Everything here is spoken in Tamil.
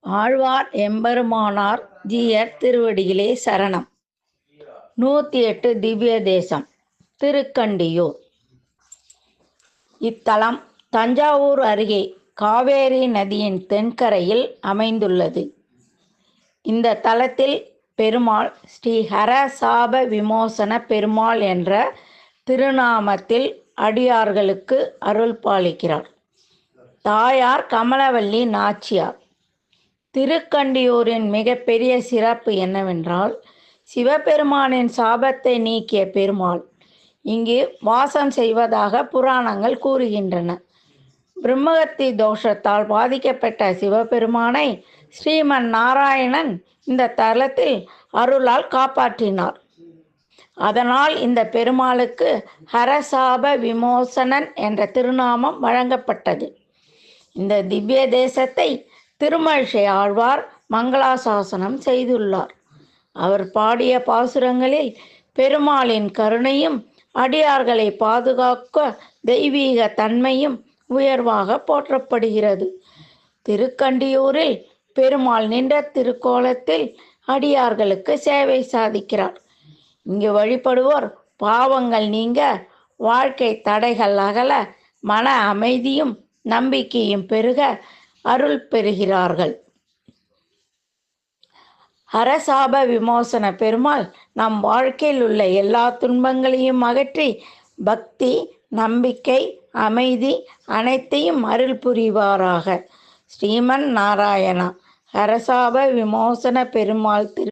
ஆழ்வார் எம்பெருமானார் ஜீயர் திருவடிகளே சரணம். 108 திவ்ய தேசம். திருக்கண்டியூர். இத்தலம் தஞ்சாவூர் அருகே காவேரி நதியின் தென்கரையில் அமைந்துள்ளது. இந்த தலத்தில் பெருமாள் ஸ்ரீ ஹரசாப விமோசன பெருமாள் என்ற திருநாமத்தில் அடியார்களுக்கு அருள் பாலிக்கிறார். தாயார் கமலவல்லி நாச்சியார். திருக்கண்டியூரின் மிகப்பெரிய சிறப்பு என்னவென்றால், சிவபெருமானின் சாபத்தை நீக்கிய பெருமாள் இங்கு வாசம் செய்வதாக புராணங்கள் கூறுகின்றன. பிரம்மகத்தி தோஷத்தால் பாதிக்கப்பட்ட சிவபெருமானை ஸ்ரீமன் நாராயணன் இந்த தலத்தில் அருளால் காப்பாற்றினார். அதனால் இந்த பெருமாளுக்கு ஹரசாப விமோசனன் என்ற திருநாமம் வழங்கப்பட்டது. இந்த திவ்ய தேசத்தை திருமழிசை ஆழ்வார் மங்களாசாசனம் செய்துள்ளார். அவர் பாடிய பாசுரங்களில் பெருமாளின் கருணையும் அடியார்களை பாதுகாக்க தெய்வீக தன்மையும் உயர்வாக போற்றப்படுகிறது. திருக்கண்டியூரில் பெருமாள் நின்ற திருக்கோலத்தில் அடியார்களுக்கு சேவை சாதிக்கிறார். இங்கு வழிபடுவோர் பாவங்கள் நீங்க, வாழ்க்கை தடைகள் அகல, மன அமைதியும் நம்பிக்கையும் பெருக அருள் பெறுகிறார்கள். ஹரசாப விமோசன பெருமாள் நம் வாழ்க்கையில் உள்ள எல்லா துன்பங்களையும் அகற்றி பக்தி, நம்பிக்கை, அமைதி அனைத்தையும் அருள் புரிவாராக. ஸ்ரீமன் நாராயணா. ஹரசாப விமோசன பெருமாள் திரு